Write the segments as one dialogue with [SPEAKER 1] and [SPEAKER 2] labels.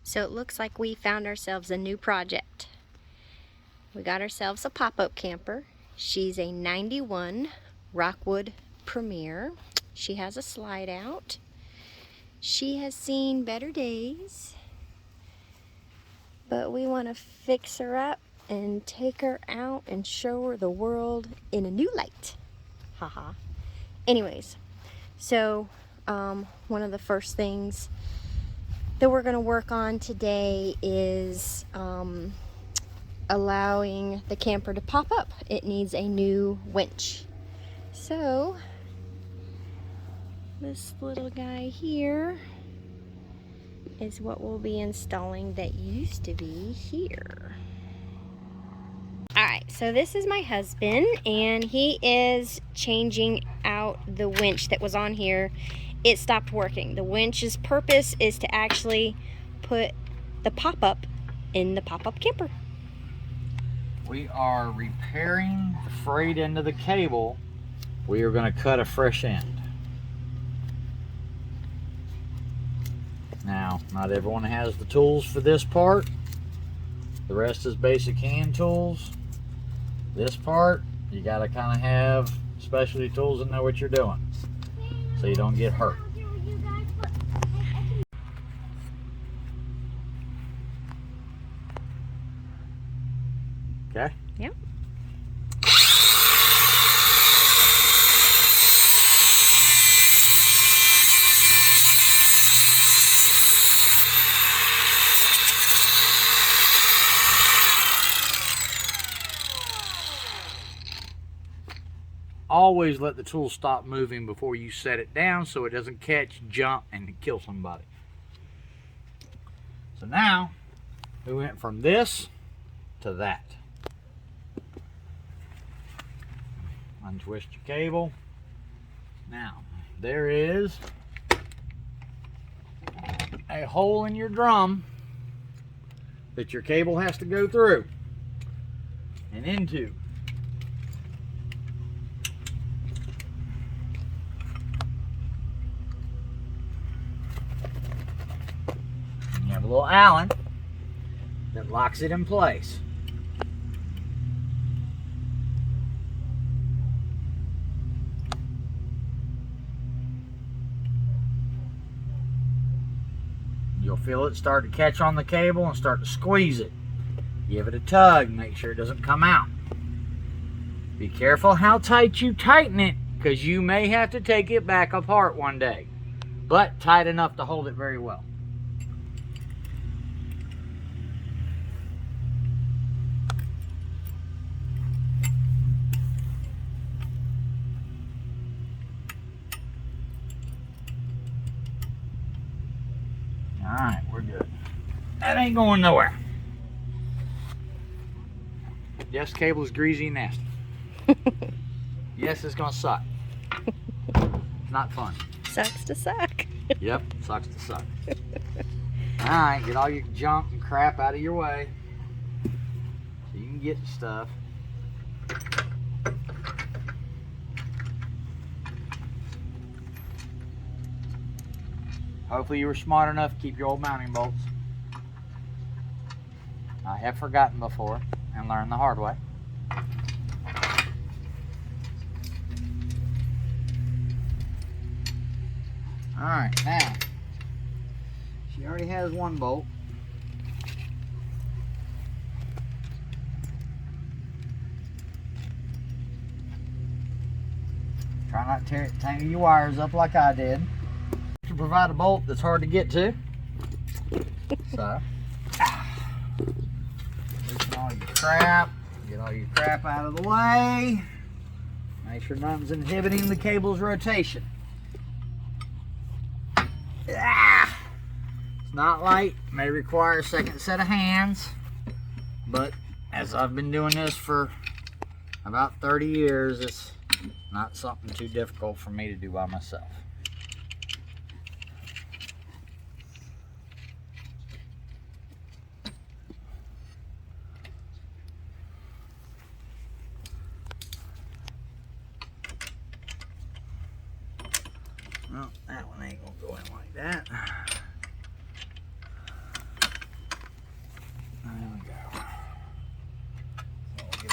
[SPEAKER 1] So it looks like we found ourselves a new project. We got ourselves a pop-up camper. She's a 91 Rockwood Premier. She has a slide out. She has seen better days, but we want to fix her up and take her out and show her the world in a new light. Haha. Anyways, so one of the first things that we're going to work on today is allowing the camper to pop up. It needs a new winch. So this little guy here is what we'll be installing that used to be here. Alright, so this is my husband, and he is changing out the winch that was on here. It stopped working. The winch's purpose is to actually put the pop-up in the pop-up camper.
[SPEAKER 2] We are repairing the frayed end of the cable. We are going to cut a fresh end. Now, not everyone has the tools for this part. The rest is basic hand tools. This part, you got to kind of have specialty tools and know what you're doing so you don't get hurt. Okay?
[SPEAKER 1] Yep.
[SPEAKER 2] Always let the tool stop moving before you set it down so it doesn't catch, jump, and kill somebody. So now, we went from this to that. Untwist your cable. Now, there is a hole in your drum that your cable has to go through and into. And you have a little Allen that locks it in place. You'll feel it start to catch on the cable and start to squeeze it. Give it a tug, make sure it doesn't come out. Be careful how tight you tighten it, because you may have to take it back apart one day. But tight enough to hold it very well. Alright, we're good. That ain't going nowhere. Yes, cable is greasy and nasty. Yes, it's gonna suck. It's not fun.
[SPEAKER 1] Sucks to suck.
[SPEAKER 2] Yep, sucks to suck. Alright, get all your junk and crap out of your way so you can get the stuff. Hopefully you were smart enough to keep your old mounting bolts. I have forgotten before and learned the hard way. Alright, now, she already has one bolt. Try not to tangle your wires up like I did. To provide a bolt that's hard to get to. So, loosen all your crap, get all your crap out of the way. Make sure nothing's inhibiting the cable's rotation. It's not light, may require a second set of hands, but as I've been doing this for about 30 years, it's not something too difficult for me to do by myself. Well, that one ain't gonna go in like that.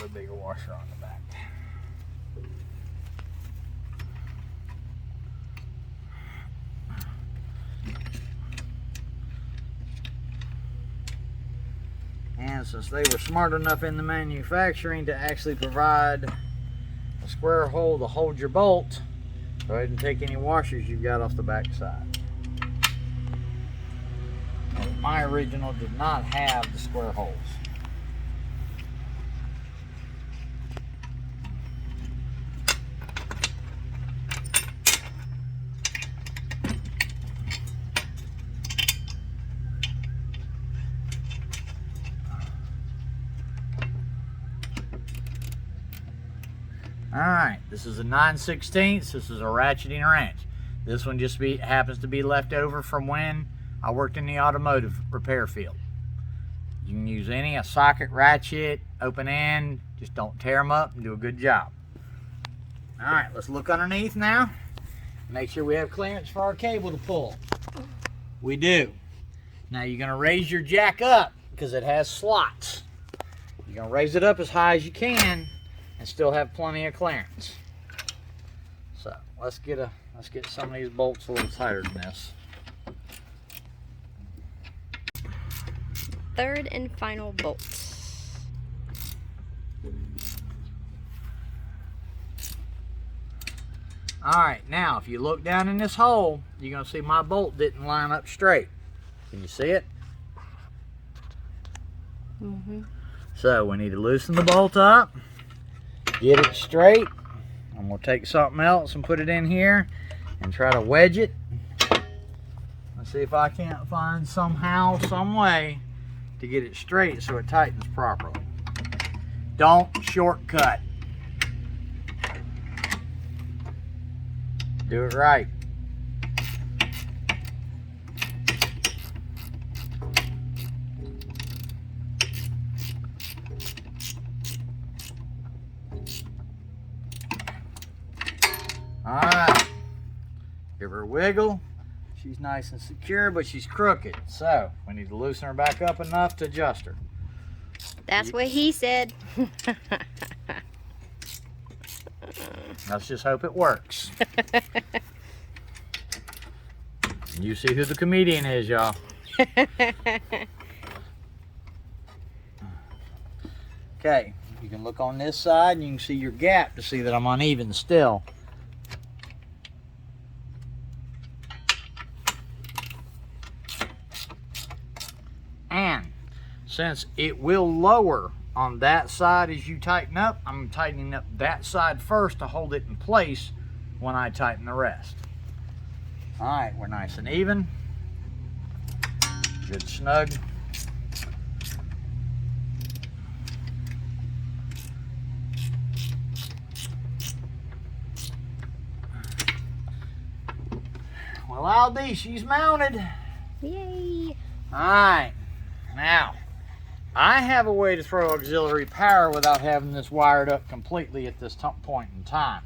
[SPEAKER 2] little bit bigger washer on the back. And since they were smart enough in the manufacturing to actually provide a square hole to hold your bolt, go ahead and take any washers you've got off the back side. My original did not have the square holes. Alright, this is a 9/16. This is a ratcheting wrench. This one just happens to be left over from when I worked in the automotive repair field. You can use a socket, ratchet, open end, just don't tear them up and do a good job. Alright, let's look underneath now. Make sure we have clearance for our cable to pull. We do. Now you're going to raise your jack up because it has slots. You're going to raise it up as high as you can and still have plenty of clearance. So let's get some of these bolts a little tighter than this.
[SPEAKER 1] Third and final bolt.
[SPEAKER 2] Alright, now if you look down in this hole, you're going to see my bolt didn't line up straight. Can you see it?
[SPEAKER 1] Mm-hmm.
[SPEAKER 2] So we need to loosen the bolt up, get it straight. I'm going to take something else and put it in here and try to wedge it. Let's see if I can't find somehow, some way to get it straight so it tightens properly. Don't shortcut. Do it right. Alright. Give her a wiggle. She's nice and secure, but she's crooked. So, we need to loosen her back up enough to adjust her.
[SPEAKER 1] That's what he said.
[SPEAKER 2] Let's just hope it works. You see who the comedian is, y'all. Okay, you can look on this side and you can see your gap to see that I'm uneven still. And since it will lower on that side as you tighten up, I'm tightening up that side first to hold it in place when I tighten the rest. All right, we're nice and even. Good snug. Well, I'll be, she's mounted.
[SPEAKER 1] Yay.
[SPEAKER 2] All right, now I have a way to throw auxiliary power without having this wired up completely at this point in time.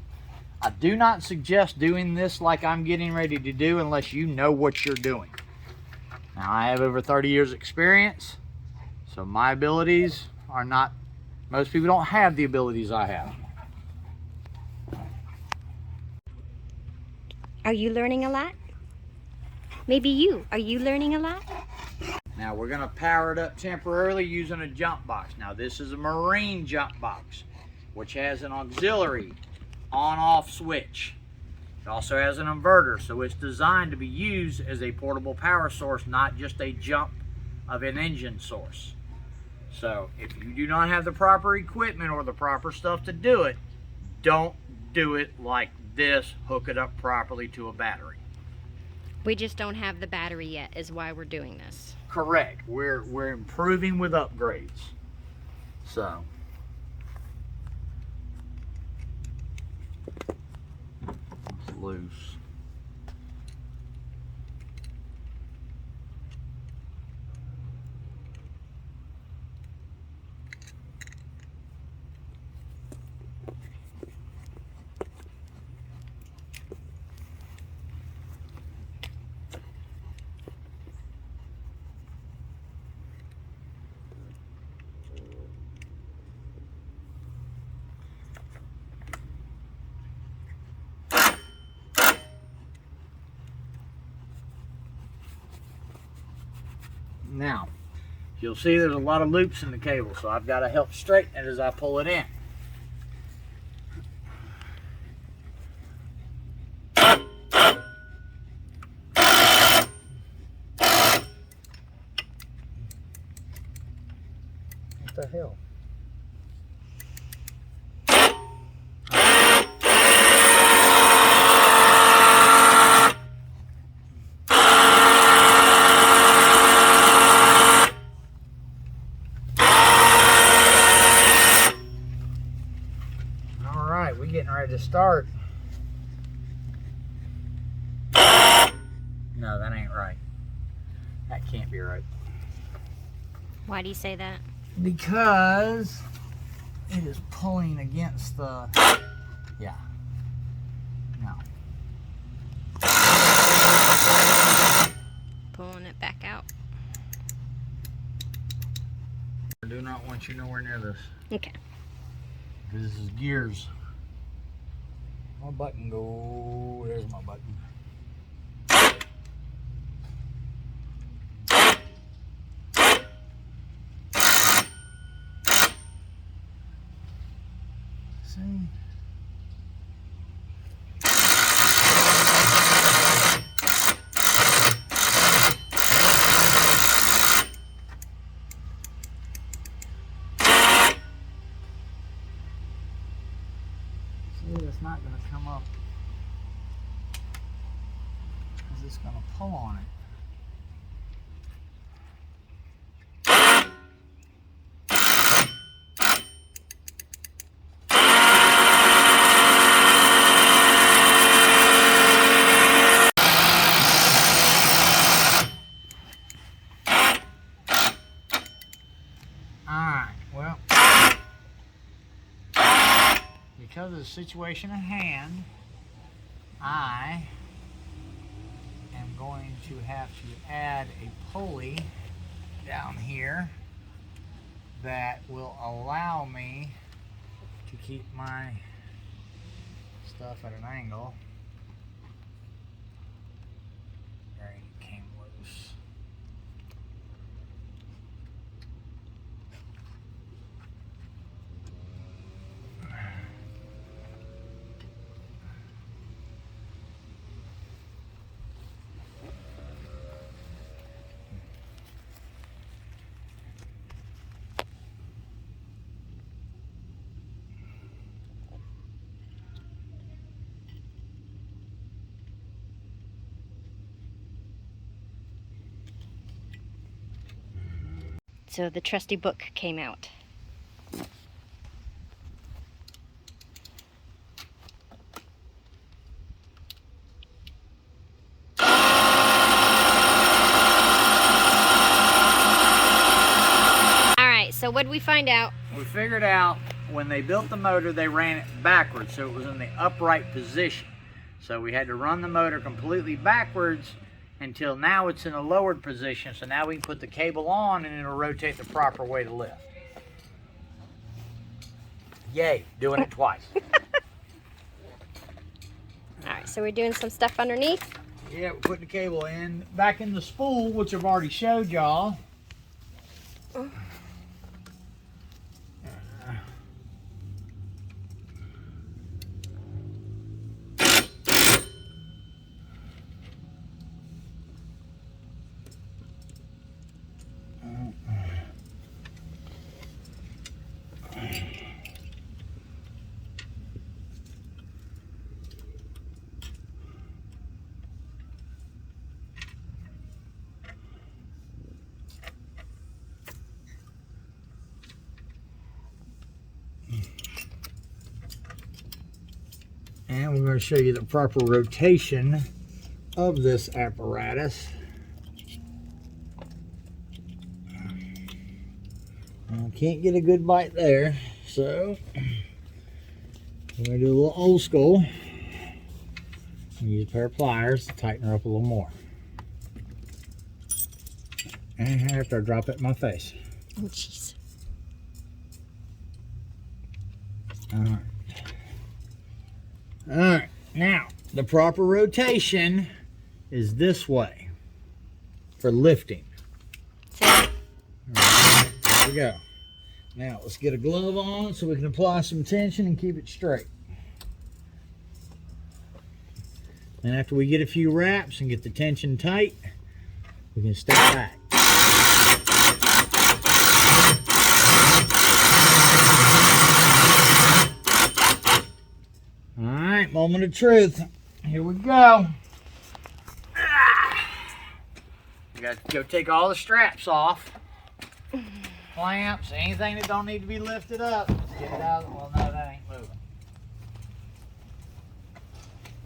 [SPEAKER 2] I do not suggest doing this like I'm getting ready to do unless you know what you're doing. Now, I have over 30 years experience, so my abilities are not, most people don't have the abilities I have.
[SPEAKER 1] Are you learning a lot? Maybe you. Are you learning a lot?
[SPEAKER 2] Now we're going to power it up temporarily using a jump box. Now this is a marine jump box, which has an auxiliary on-off switch. It also has an inverter, so it's designed to be used as a portable power source, not just a jump of an engine source. So if you do not have the proper equipment or the proper stuff to do it, don't do it like this. Hook it up properly to a battery.
[SPEAKER 1] We just don't have the battery yet, is why we're doing this.
[SPEAKER 2] Correct. We're improving with upgrades. So it's loose. Now, you'll see there's a lot of loops in the cable, so I've got to help straighten it as I pull it in. What the hell? Alright, we're getting ready to start. No, that ain't right. That can't be right.
[SPEAKER 1] Why do you say that?
[SPEAKER 2] Because it is pulling against the... Yeah. No.
[SPEAKER 1] Pulling it back out.
[SPEAKER 2] I do not want you nowhere near this.
[SPEAKER 1] Okay.
[SPEAKER 2] This is gears. My button go. There's my button. See? See, it's not going to come up because it's going to pull on it. Alright, well, because of the situation at hand, I am going to have to add a pulley down here that will allow me to keep my stuff at an angle. There, it came loose.
[SPEAKER 1] So the trusty book came out. Alright, so what did we find out?
[SPEAKER 2] We figured out when they built the motor, they ran it backwards, so it was in the upright position. So we had to run the motor completely backwards until now it's in a lowered position. So now we can put the cable on and it'll rotate the proper way to lift. Yay, doing it twice.
[SPEAKER 1] Alright, so we're doing some stuff underneath.
[SPEAKER 2] Yeah, we're putting the cable in, back in the spool, which I've already showed y'all. And we're going to show you the proper rotation of this apparatus. I can't get a good bite there, so we're going to do a little old school. Use a pair of pliers to tighten her up a little more. And after I drop it in my face.
[SPEAKER 1] Oh, jeez.
[SPEAKER 2] Alright. Alright, now the proper rotation is this way for lifting.
[SPEAKER 1] So
[SPEAKER 2] we go. Now let's get a glove on so we can apply some tension and keep it straight. And after we get a few wraps and get the tension tight, we can step back. All right, moment of truth. Here we go. We got to go take all the straps off. Clamps, anything that don't need to be lifted up. Let's get it out. Well, no, that ain't moving.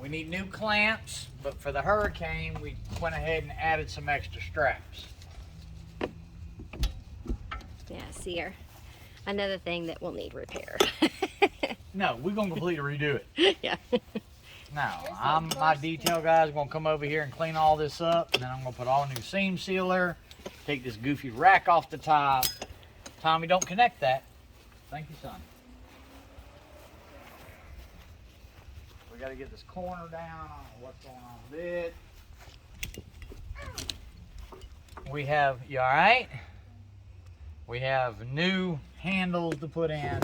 [SPEAKER 2] We need new clamps, but for the Hurricane, we went ahead and added some extra straps.
[SPEAKER 1] Yeah, see here. Another thing that will need repair.
[SPEAKER 2] No, we're gonna completely redo it.
[SPEAKER 1] Yeah.
[SPEAKER 2] No, my detail guy's gonna come over here and clean all this up, and then I'm gonna put all new seam sealer, take this goofy rack off the top. Tommy, don't connect that. Thank you, son. We gotta get this corner down. I don't know what's going on with it. We have, you all right? We have new handles to put in.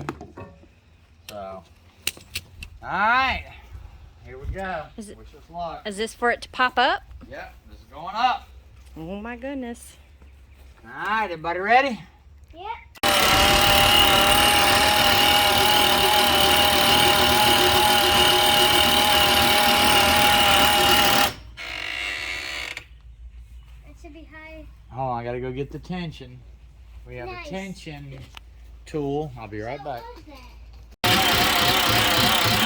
[SPEAKER 2] So, all right, here we go. Wish us luck.
[SPEAKER 1] Is this for it to pop up?
[SPEAKER 2] Yep, this is going up.
[SPEAKER 1] Oh my goodness.
[SPEAKER 2] All right, everybody ready?
[SPEAKER 3] Yeah. It should be high.
[SPEAKER 2] Hold on, I gotta go get the tension. We have
[SPEAKER 3] Nice.
[SPEAKER 2] a tension tool. I'll be right back.
[SPEAKER 3] What was that?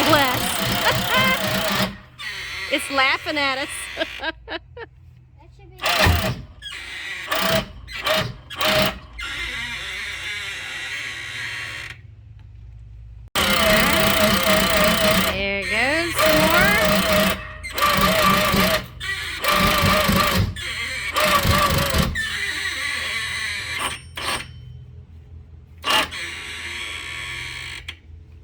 [SPEAKER 1] Bless. It's laughing at us.
[SPEAKER 3] That should be.
[SPEAKER 1] There goes some more.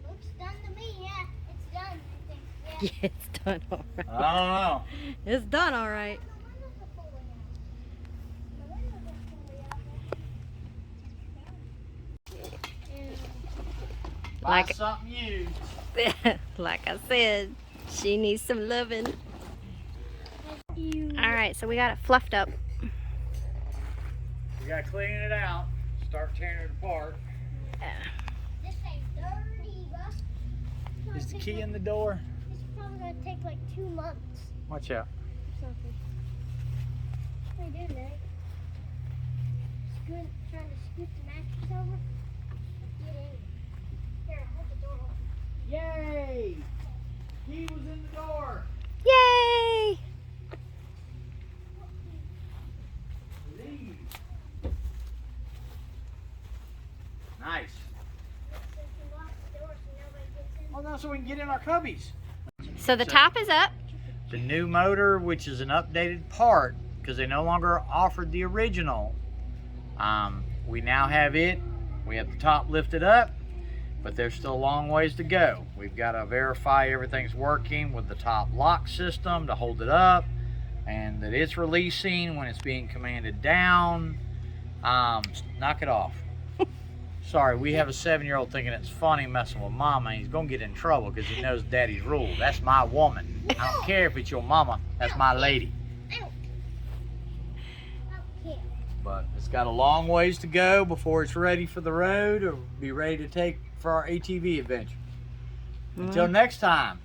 [SPEAKER 3] Looks done to me. Yeah, it's done. I think. Yeah.
[SPEAKER 1] Yeah, it's done all right.
[SPEAKER 2] I don't know.
[SPEAKER 1] It's done all right.
[SPEAKER 2] Buy
[SPEAKER 1] Like-
[SPEAKER 2] something used.
[SPEAKER 1] Like I said, she needs some loving. All right, so we got it fluffed up.
[SPEAKER 2] We gotta clean it out. Start tearing it apart.
[SPEAKER 3] This thing's dirty, bro.
[SPEAKER 2] Is the key in the door?
[SPEAKER 3] This is probably gonna take like 2 months.
[SPEAKER 2] Watch out.
[SPEAKER 3] Something. What are you doing, Nick? Trying to scoot the mattress over? Get in. Here, hold the door open.
[SPEAKER 2] Yay! Key was in the door.
[SPEAKER 1] Yay!
[SPEAKER 2] Leave. Nice.
[SPEAKER 3] So you can lock the door so nobody gets in.
[SPEAKER 2] Oh, no, so we can get in our cubbies.
[SPEAKER 1] So the top is up.
[SPEAKER 2] The new motor, which is an updated part, because they no longer offered the original. We now have it. We have the top lifted up, but there's still a long ways to go. We've got to verify everything's working with the top lock system to hold it up, and that it's releasing when it's being commanded down. Knock it off. Sorry, we have a 7-year-old thinking it's funny messing with mama, and he's gonna get in trouble because he knows daddy's rule. That's my woman. I don't care if it's your mama, that's my lady.
[SPEAKER 3] Okay.
[SPEAKER 2] But it's got a long ways to go before it's ready for the road or be ready to take for our ATV adventure. Until next time.